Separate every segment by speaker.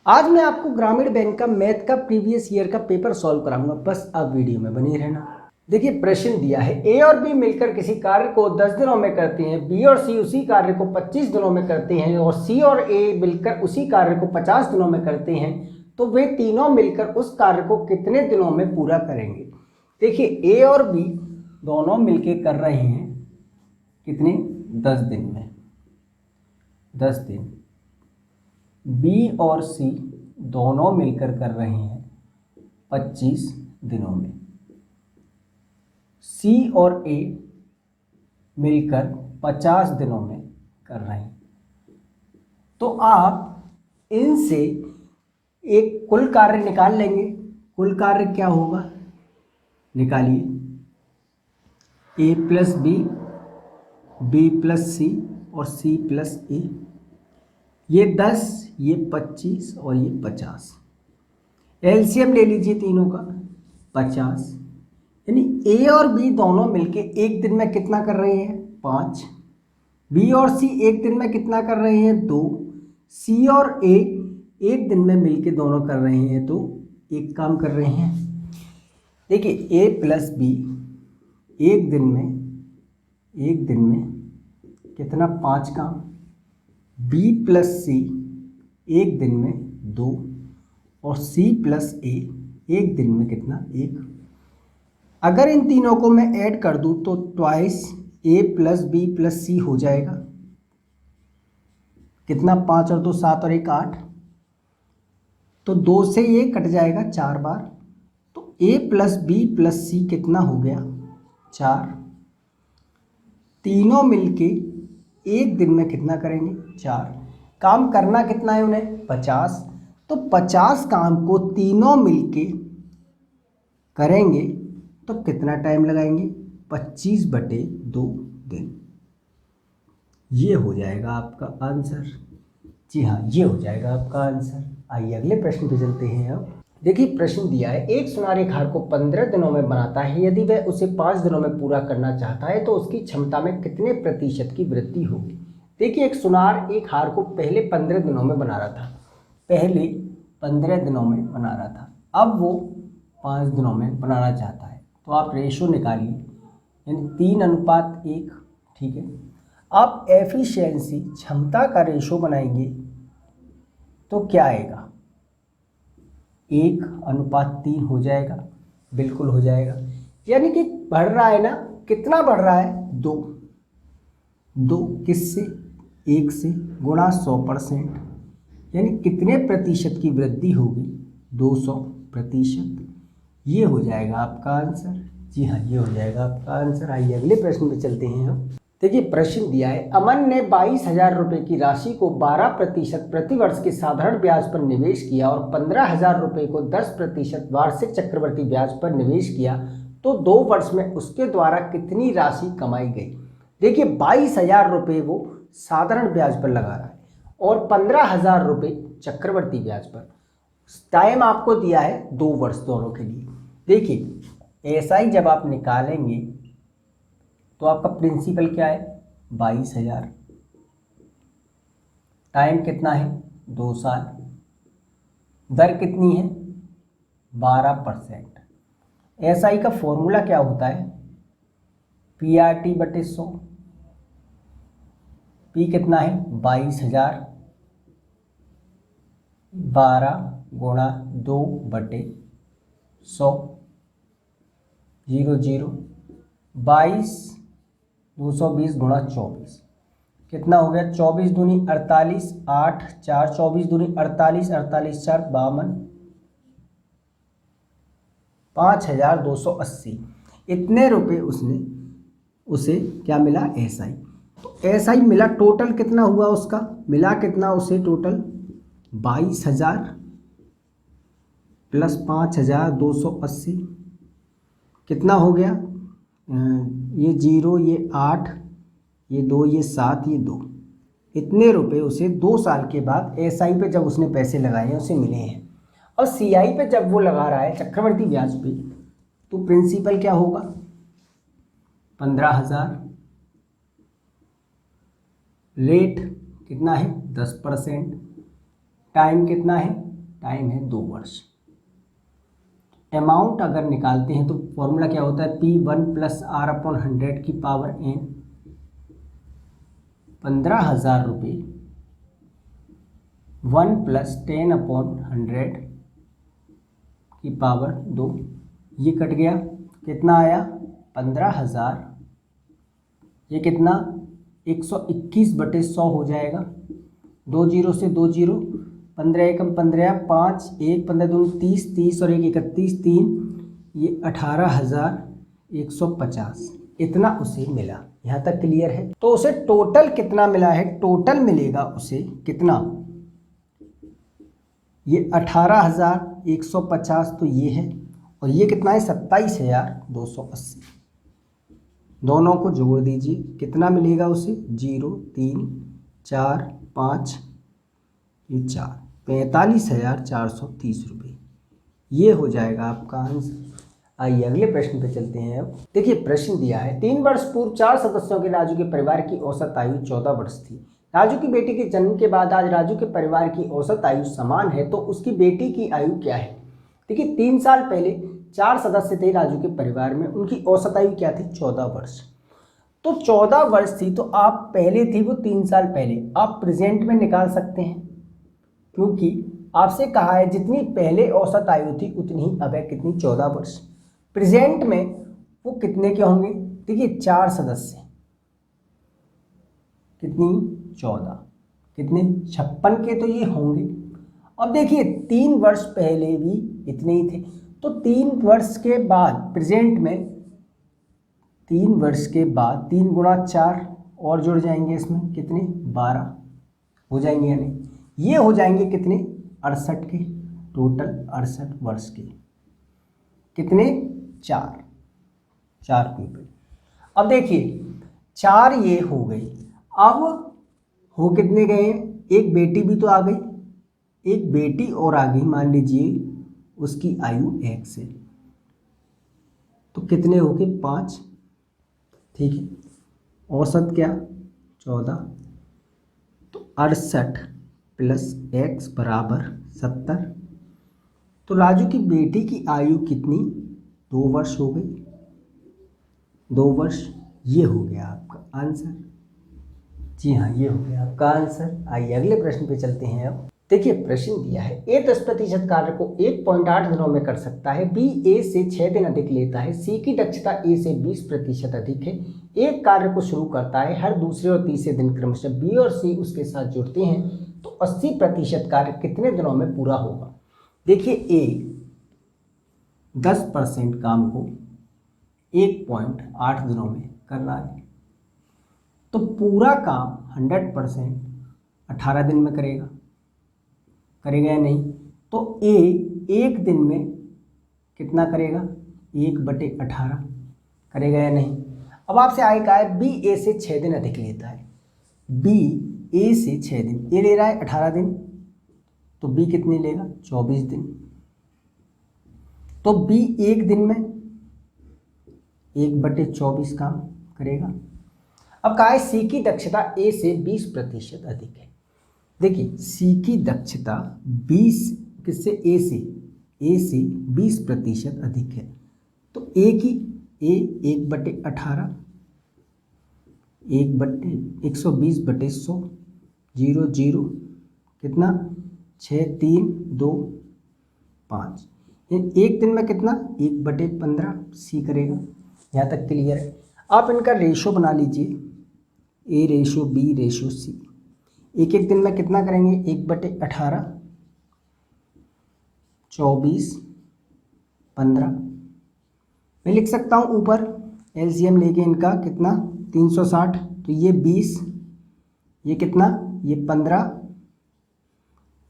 Speaker 1: आज मैं आपको ग्रामीण बैंक का मैथ का प्रीवियस ईयर का पेपर सॉल्व कराऊंगा, बस आप वीडियो में बने रहना। देखिए प्रश्न दिया है, ए और बी मिलकर किसी कार्य को 10 दिनों में करते हैं, बी और सी उसी कार्य को 25 दिनों में करते हैं और सी और ए मिलकर उसी कार्य को 50 दिनों में करते हैं, तो वे तीनों मिलकर उस कार्य को कितने दिनों में पूरा करेंगे। देखिए ए और बी दोनों मिलकर कर रहे हैं कितने, 10 दिन में, 10 दिन। बी और सी दोनों मिलकर कर रहे हैं 25 दिनों में। सी और ए मिलकर 50 दिनों में कर रहे हैं। तो आप इनसे एक कुल कार्य निकाल लेंगे। कुल कार्य क्या होगा, निकालिए। ए प्लस बी, बी प्लस सी और सी प्लस ए। ये 10, ये 25 और ये 50। एलसीएम ले लीजिए तीनों का, 50। यानी ए और बी दोनों मिलके एक दिन में कितना कर रहे हैं, 5। बी और सी एक दिन में कितना कर रहे हैं, 2। सी और ए एक दिन में मिलके दोनों कर रहे हैं, तो एक काम कर रहे हैं। देखिए ए प्लस बी एक दिन में कितना, 5 काम। बी प्लस सी एक दिन में 2 और सी प्लस ए एक दिन में कितना, 1। अगर इन तीनों को मैं ऐड कर दूं तो ट्वाइस ए प्लस बी प्लस सी हो जाएगा। कितना, 5 और 2 7 और 1 8। तो 2 से ये कट जाएगा 4 बार, तो ए प्लस बी प्लस सी कितना हो गया, 4। तीनों मिलके एक दिन में कितना करेंगे, 4। काम करना कितना है उन्हें, 50। तो 50 काम को तीनों मिलके करेंगे तो कितना टाइम लगाएंगे, 25/2 दिन। ये हो जाएगा आपका आंसर। जी हाँ, ये हो जाएगा आपका आंसर। आइए अगले प्रश्न पे चलते हैं। अब देखिए प्रश्न दिया है, एक सुनार एक हार को 15 दिनों में बनाता है, यदि वह उसे 5 दिनों में पूरा करना चाहता है तो उसकी क्षमता में कितने प्रतिशत की वृद्धि होगी। देखिए एक सुनार एक हार को पहले 15 दिनों में बना रहा था, अब वो 5 दिनों में बनाना चाहता है। तो आप रेशो निकालिए, यानी 3:1। ठीक है, आप एफिशिएंसी क्षमता का रेशो बनाएंगे तो क्या आएगा, 1:3 हो जाएगा। बिल्कुल हो जाएगा, यानी कि बढ़ रहा है ना, कितना बढ़ रहा है, 2 किससे, 1 से, गुणा 100%, यानी कितने प्रतिशत की वृद्धि होगी, 200%। ये हो जाएगा आपका आंसर। जी हाँ, ये हो जाएगा आपका आंसर। आइए अगले प्रश्न पे चलते हैं हम। देखिए प्रश्न दिया है, अमन ने 22,000 रुपये की राशि को 12% प्रतिवर्ष के साधारण ब्याज पर निवेश किया और 15,000 रुपये को 10% वार्षिक चक्रवर्ती ब्याज पर निवेश किया, तो 2 वर्ष में उसके द्वारा कितनी राशि कमाई गई। देखिए 22,000 रुपये वो साधारण ब्याज पर लगा रहा है और 15,000 रुपये चक्रवर्ती ब्याज पर। टाइम आपको दिया है 2 वर्ष दोनों के लिए। देखिए एसआई जब आप निकालेंगे तो आपका प्रिंसिपल क्या है, 22,000। टाइम कितना है, 2 साल। दर कितनी है, 12%। एसआई का फॉर्मूला क्या होता है, PRT/100। पी कितना है, 22,000, 12 गुणा 2/100, 0 0, 22, 220 गुणा 24 कितना हो गया, 24 दूनी 48, 8 4 24 दूनी 48, 48 4 52, 5,280। इतने रुपए उसे क्या मिला, एसआई। तो एसआई मिला, टोटल कितना हुआ उसका, मिला कितना उसे, टोटल 22,000 प्लस 5,280 कितना हो गया, ये 0, ये 8, ये 2, ये 7, ये 2। इतने रुपए उसे 2 साल के बाद एसआई पे जब उसने पैसे लगाए हैं उसे मिले हैं। और सीआई पे जब वो लगा रहा है चक्रवर्ती ब्याज पे, तो प्रिंसिपल क्या होगा, 15,000। रेट कितना है, 10%। टाइम कितना है, टाइम है 2 वर्ष। अमाउंट अगर निकालते हैं तो फॉर्मूला क्या होता है, P1 + R/100 की पावर n, 15,000 रुपये 1 + 10/100 की पावर 2। ये कट गया, कितना आया 15,000, ये कितना 121/100 हो जाएगा। 2 जीरो से 2 जीरो, 15 एकम 15, 5 1 15 दूनी 30, 30 और 1 31, 3, ये 18,150 इतना उसे मिला। यहाँ तक क्लियर है। तो उसे टोटल कितना मिला है, टोटल मिलेगा उसे कितना, ये 18,150 तो ये है, और ये कितना है 27,280। दोनों को जोड़ दीजिए, कितना मिलेगा उसे, 0 3 4 5 ये 4, 45,430 रुपये। ये हो जाएगा आपका आंसर। आइए अगले प्रश्न पे चलते हैं। अब देखिए प्रश्न दिया है, 3 वर्ष पूर्व 4 सदस्यों के राजू के परिवार की औसत आयु 14 वर्ष थी। राजू की बेटी के जन्म के बाद आज राजू के परिवार की औसत आयु समान है, तो उसकी बेटी की आयु क्या है। देखिए 3 साल पहले 4 सदस्य थे राजू के परिवार में, उनकी औसत आयु क्या थी, 14 वर्ष। तो 14 वर्ष थी, तो आप पहले थी वो 3 साल पहले, आप प्रेजेंट में निकाल सकते हैं, क्योंकि आपसे कहा है जितनी पहले औसत आयु थी उतनी ही अब है, कितनी, 14 वर्ष। प्रेजेंट में वो कितने के होंगे, देखिए 4 सदस्य, कितनी 14, कितने 56 के तो ये होंगे। अब देखिए 3 वर्ष पहले भी इतने ही थे, तो 3 वर्ष के बाद प्रेजेंट में, 3 वर्ष के बाद 3 × 4 और जुड़ जाएंगे इसमें, कितने 12 हो जाएंगे, यानी ये हो जाएंगे कितने 68 के, टोटल 68 वर्ष के, कितने 4 पीपल। अब देखिए 4 ये हो गई, अब हो कितने गए, एक बेटी भी तो आ गई, एक बेटी और आ गई, मान लीजिए उसकी आयु 1 से, तो कितने हो गए 5, ठीक है। औसत क्या 14, तो 68 + x = 70। तो राजू की बेटी की आयु कितनी, 2 वर्ष हो गई, 2 वर्ष। ये हो गया आपका आंसर। जी हाँ, ये हो गया आपका आंसर। आइए अगले प्रश्न पे चलते हैं। अब देखिए प्रश्न दिया है, ए 10% कार्य को 1.8 दिनों में कर सकता है, बी ए से 6 दिन अधिक लेता है, सी की दक्षता ए से 20% अधिक है, एक कार्य को शुरू करता है, हर दूसरे और तीसरे दिन क्रमशः बी और सी उसके साथ जुड़ते हैं, तो 80% कार्य कितने दिनों में पूरा होगा। देखिए ए 10% काम को 1.8 दिनों में कर रहा है, तो पूरा काम 100% 18 दिन में करेगा या नहीं। तो ए 1 दिन में कितना करेगा, 1/18 करेगा या नहीं। अब आपसे आगे कहा है बी ए से 6 दिन अधिक लेता है, बी ए से 6 दिन, ए ले रहा है 18 दिन, तो बी कितनी लेगा 24 दिन, तो बी 1 दिन में 1/24 काम करेगा। अब कहा है सी की दक्षता ए से 20% अधिक है। देखिए सी की दक्षता 20 किससे, ए से 20% अधिक है, तो ए की 1/18 1/120/100 0 0 कितना 6 3 2 5, 1 दिन में कितना 1/15 सी करेगा। यहाँ तक क्लियर है। आप इनका रेशो बना लीजिए, ए रेशो बी रेशो सी, एक दिन में कितना करेंगे 1/18 24 15। मैं लिख सकता हूँ ऊपर एलसीएम लेके इनका कितना 360, तो ये 20, ये कितना ये 15,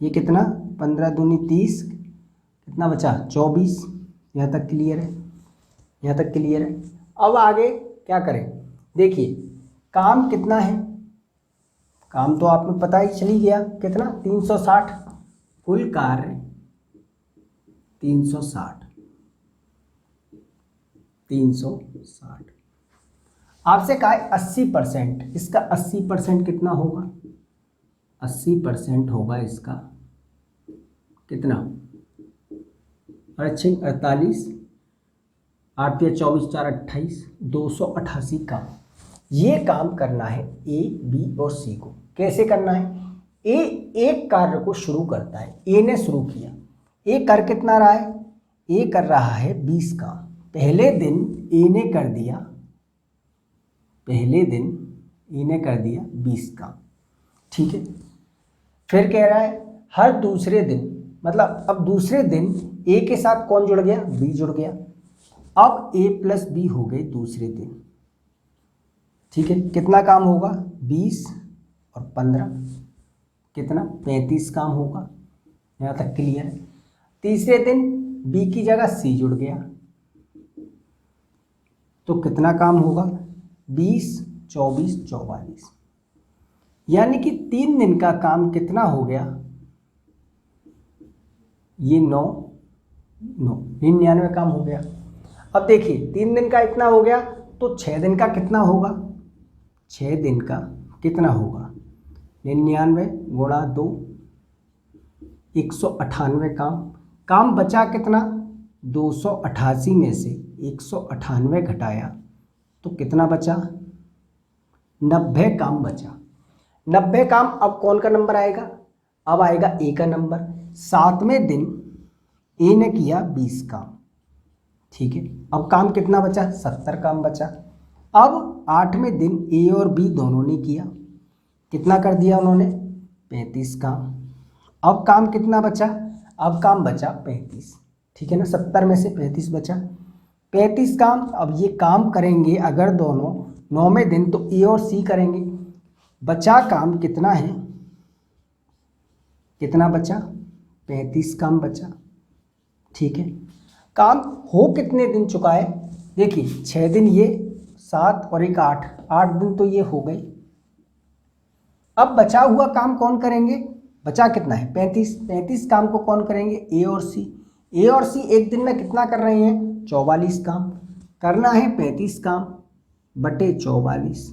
Speaker 1: ये कितना 15 दूनी 30, कितना बचा 24। यहाँ तक क्लियर है, यहाँ तक क्लियर है। अब आगे क्या करें, देखिए काम कितना है, काम तो आपको पता ही चली गया, कितना 360, कुल कार्य 360। आपसे कहा है 80%, इसका 80% कितना होगा, 80% होगा इसका कितना 48, 8 या 24, 4 28, 288 काम। ये काम करना है ए, बी और सी को। कैसे करना है? ए एक कार्य को शुरू करता है, ए ने शुरू किया। ए कर कितना रहा है? ए कर रहा है 20 काम। पहले दिन ए ने कर दिया, पहले दिन ए ने कर दिया 20 काम, ठीक है। फिर कह रहा है हर दूसरे दिन, मतलब अब दूसरे दिन ए के साथ कौन जुड़ गया? बी जुड़ गया। अब ए प्लस बी हो गए दूसरे दिन, ठीक है। कितना काम होगा? 20 और 15, कितना? 35 काम होगा। यहाँ तक क्लियर है। तीसरे दिन बी की जगह सी जुड़ गया, तो कितना काम होगा? 20, 24, 44, यानी कि 3 दिन का काम कितना हो गया? ये 9, 99 काम हो गया। अब देखिए 3 दिन का इतना हो गया, तो 6 दिन का कितना होगा? 6 दिन का कितना होगा? 99 गुणा 2, 198 काम बचा कितना? 288 में से 198 घटाया तो कितना बचा? 90 काम बचा। 90 काम। अब कौन का नंबर आएगा? अब आएगा ए का नंबर। 7वें दिन ए ने किया 20 काम, ठीक है। अब काम कितना बचा? 70 काम बचा। अब 8वें दिन ए और बी दोनों ने किया, कितना कर दिया उन्होंने? 35 काम। अब काम कितना बचा? अब काम बचा 35, ठीक है ना। 70 में से 35 बचा, 35 काम। अब ये काम करेंगे अगर दोनों 9वें दिन, तो ए और सी करेंगे। बचा काम कितना है? कितना बचा? 35 काम बचा, ठीक है। काम हो कितने दिन चुका है? देखिए 6 दिन ये, 7 और 1 8, 8 दिन तो ये हो गए। अब बचा हुआ काम कौन करेंगे? बचा कितना है? 35। 35 काम को कौन करेंगे? ए और सी। ए और सी एक दिन में कितना कर रहे हैं? 44 काम। करना है 35 काम बटे 44,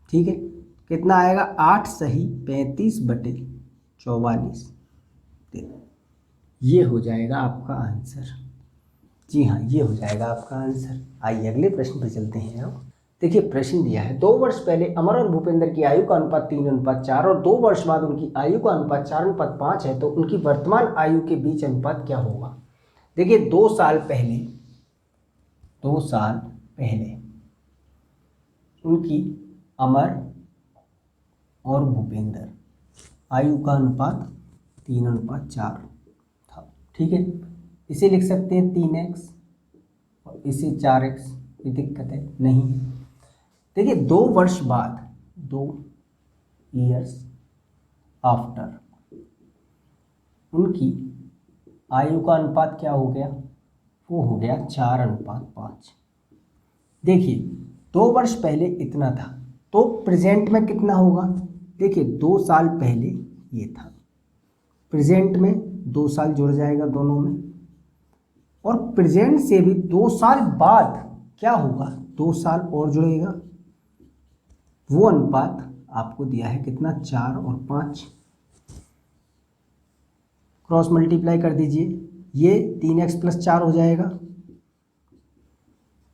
Speaker 1: ठीक है। कितना आएगा? 8 सही 35 बटे 44, ये हो जाएगा आपका आंसर। जी हाँ, ये हो जाएगा आपका आंसर। आइए अगले प्रश्न पर चलते हैं। अब देखिए प्रश्न दिया है 2 वर्ष पहले अमर और भूपेंद्र की आयु का अनुपात 3:4 और 2 वर्ष बाद उनकी आयु का अनुपात 4:5 है, तो उनकी वर्तमान आयु के बीच अनुपात क्या होगा? देखिए 2 साल पहले उनकी अमर और भूपेंद्र आयु का अनुपात 3:4 था, ठीक है। इसे लिख सकते हैं 3x और इसे 4x, ये दिक्कत है नहीं है। देखिए 2 वर्ष बाद, 2 ईयर्स आफ्टर, उनकी आयु का अनुपात क्या हो गया? वो हो गया 4:5। देखिए 2 वर्ष पहले इतना था, तो प्रेजेंट में कितना होगा? देखिए 2 साल पहले ये था, प्रेजेंट में 2 साल जुड़ जाएगा दोनों में, और प्रेजेंट से भी 2 साल बाद क्या होगा? 2 साल और जुड़ेगा। वो अनुपात आपको दिया है कितना? 4 और 5। क्रॉस मल्टीप्लाई कर दीजिए, ये 3x + 4 हो जाएगा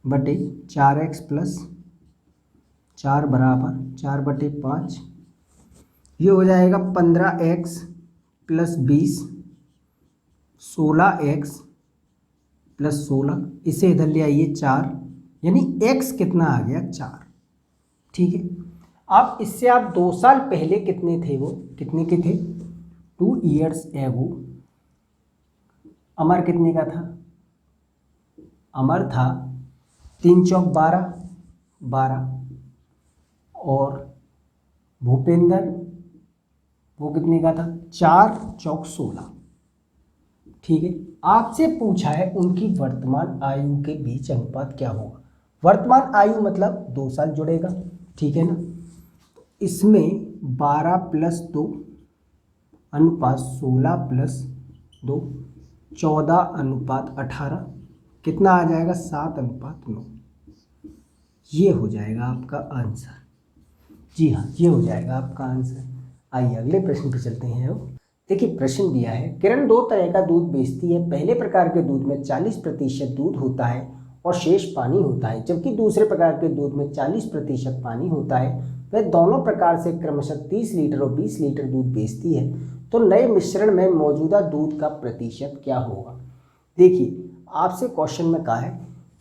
Speaker 1: बटे 4x + 4 बराबर 4/5। ये हो जाएगा 15x + 20, 16x + 16। इसे इधर ले आइए 4, यानी x कितना आ गया? 4, ठीक है। अब इससे आप 2 साल पहले कितने थे? वो कितने के थे? 2 ईयर्स एगो अमर कितने का था? अमर था 3 चौक 12, और भूपेंद्र वो कितने का था? 4 चौक 16, ठीक है। आपसे पूछा है उनकी वर्तमान आयु के बीच अनुपात क्या होगा। वर्तमान आयु मतलब 2 साल जुड़ेगा, ठीक है ना। इसमें 12 + 2 अनुपात 16 + 2, 14:18, कितना आ जाएगा? 7:9। ये हो जाएगा आपका आंसर। जी हाँ, ये हो जाएगा आपका आंसर। आइए अगले प्रश्न पे चलते हैं। अब देखिए प्रश्न दिया है, किरण दो तरह का दूध बेचती है। पहले प्रकार के दूध में 40% दूध होता है और शेष पानी होता है, जबकि दूसरे प्रकार के दूध में 40% पानी होता है। वह दोनों प्रकार से क्रमशः 30 लीटर और 20 लीटर दूध बेचती है। तो नए मिश्रण में मौजूदा दूध का प्रतिशत क्या होगा। देखिए आपसे क्वेश्चन में कहा है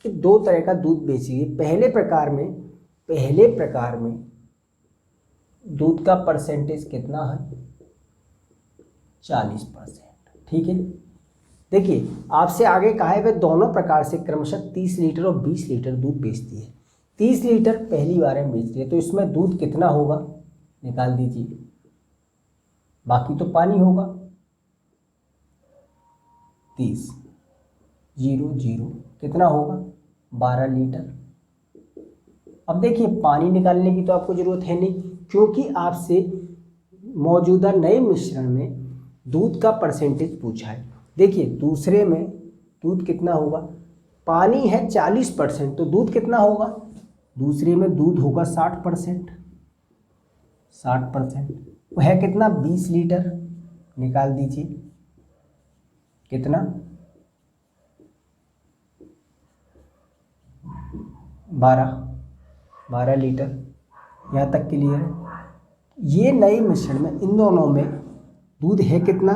Speaker 1: कि दो तरह का दूध बेच रही है। पहले प्रकार में दूध का परसेंटेज कितना है, 40%। ठीक है। देखिए आपसे आगे कहा है वह दोनों प्रकार से क्रमशः 30 लीटर और 20 लीटर दूध बेचती है। 30 लीटर पहली बार में बेच रही है, तो इसमें दूध कितना होगा निकाल दीजिए, बाकी तो पानी होगा। 30 0 0 कितना होगा, 12 लीटर। अब देखिए पानी निकालने की तो आपको ज़रूरत है नहीं, क्योंकि आपसे मौजूदा नए मिश्रण में दूध का परसेंटेज पूछा है। देखिए दूसरे में दूध कितना होगा, पानी है 40%, तो दूध कितना होगा, दूसरे में दूध होगा 60%। 60% वो है कितना, 20 लीटर। निकाल दीजिए कितना, 12 लीटर। यहाँ तक क्लियर है। ये नए मिश्रण में इन दोनों में दूध है कितना,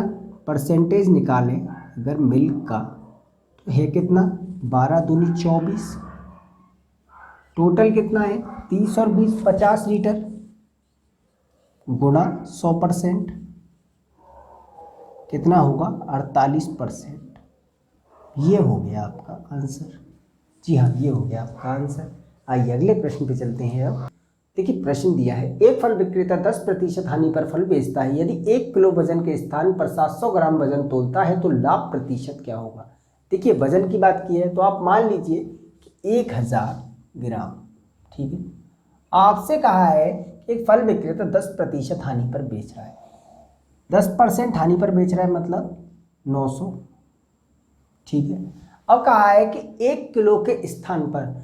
Speaker 1: परसेंटेज निकालें अगर मिल्क का, तो है कितना, 12 दूनी 24। टोटल कितना है, 30 और 20 50 लीटर गुणा 100% कितना होगा, 48%। ये हो गया आपका आंसर। जी हाँ, ये हो गया आपका आंसर। आइए अगले प्रश्न पे चलते हैं। अब देखिए प्रश्न दिया है, एक फल विक्रेता 10% हानि पर फल बेचता है। यदि 1 किलो वजन के स्थान पर 700 ग्राम वजन तोलता है तो लाभ प्रतिशत क्या होगा। देखिए वजन की बात की है तो आप मान लीजिए कि 1000 ग्राम। ठीक है। आपसे कहा है कि एक फल विक्रेता 10% हानि पर बेच रहा है। 10% हानि पर बेच रहा है मतलब 900। ठीक है। अब कहा है कि 1 किलो के स्थान पर,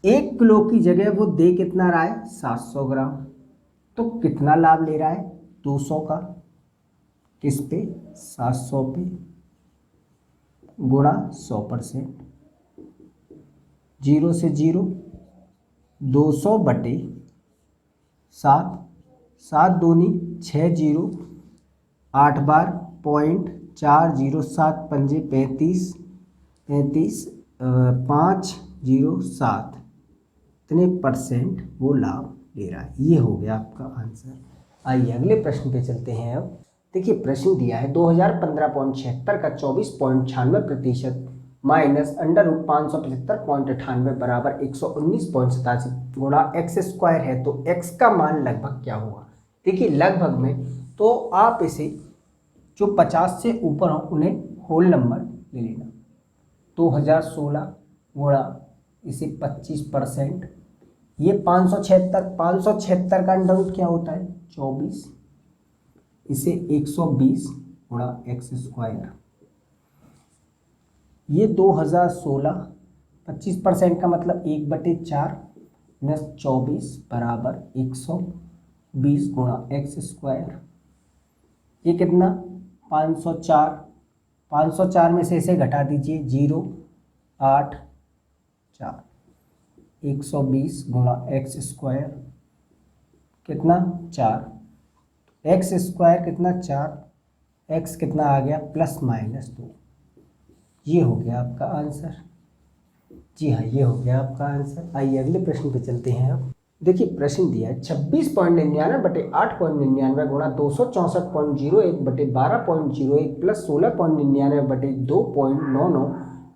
Speaker 1: 1 किलो की जगह वो दे कितना रहा है, 700 ग्राम। तो कितना लाभ ले रहा है, 200 का। किस पे, 700 पे गुणा 100%। 0 से 0, 200 बटे 7, 7 दूनी 6 0, 8 बार 0.407 पंजे 35, 507 इतने परसेंट वो लाभ ले रहा है। ये हो गया आपका आंसर। आइए अगले प्रश्न पे चलते हैं। अब देखिए प्रश्न दिया है 2015.76 का 24.96% माइनस √575.98 बराबर 119.87 गुणा x स्क्वायर है, तो x का मान लगभग क्या होगा। देखिए लगभग में तो आप इसे जो 50 से ऊपर हो उन्हें होल नंबर ले लेना। 2016 गुणा इसे 25%, ये 576 का अंडर रूट क्या होता है, 24। इसे 120 गुणा एक्स स्क्वायर, ये 2016 25% का मतलब 1/4 माइनस 24 बराबर 120 गुणा एक्स स्क्वायर। ये कितना, 504। 504 में से इसे घटा दीजिए, 0 8 4, 120 गुणा एक्स स्क्वायर कितना, 4। एक्स स्क्वायर कितना, 4। एक्स कितना आ गया, ±2। ये हो गया आपका आंसर। जी हाँ, ये हो गया आपका आंसर। आइए अगले प्रश्न पे चलते हैं। अब देखिए प्रश्न दिया है 26.99 बटे 8.99 गुणा 264.01 बटे 12.01 प्लस 16.99 बटे 2.99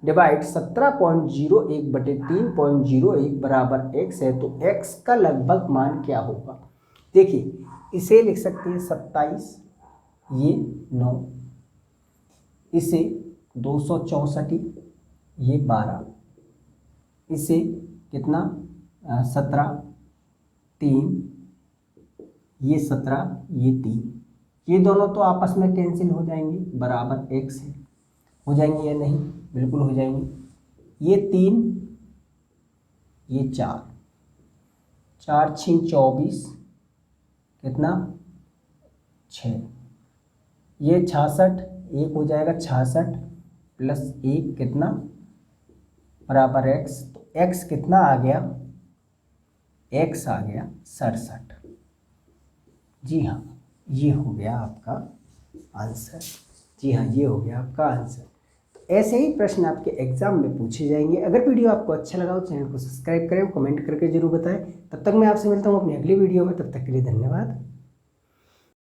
Speaker 1: डिवाइड 17.01 बटे 3.01 बराबर x है, तो x का लगभग मान क्या होगा। देखिए इसे लिख सकते हैं 27, ये 9, इसे 264, ये 12, इसे कितना 17, 3, ये 17, ये 3, ये दोनों तो आपस में कैंसिल हो जाएंगे, बराबर x है। हो जाएंगे या नहीं, बिल्कुल हो जाएंगे। ये 3, ये 4, 4 6 24 कितना 6, ये 66, एक हो जाएगा 66 प्लस 1 कितना बराबर x। तो x कितना आ गया, x आ गया 67। जी हाँ, ये हो गया आपका आंसर। जी हाँ, ये हो गया आपका आंसर। तो ऐसे ही प्रश्न आपके एग्जाम में पूछे जाएंगे। अगर वीडियो आपको अच्छा लगा हो चैनल को सब्सक्राइब करें, कमेंट करके जरूर बताएं। तब तक मैं आपसे मिलता हूँ अपनी अगली वीडियो में। तब तक के लिए धन्यवाद।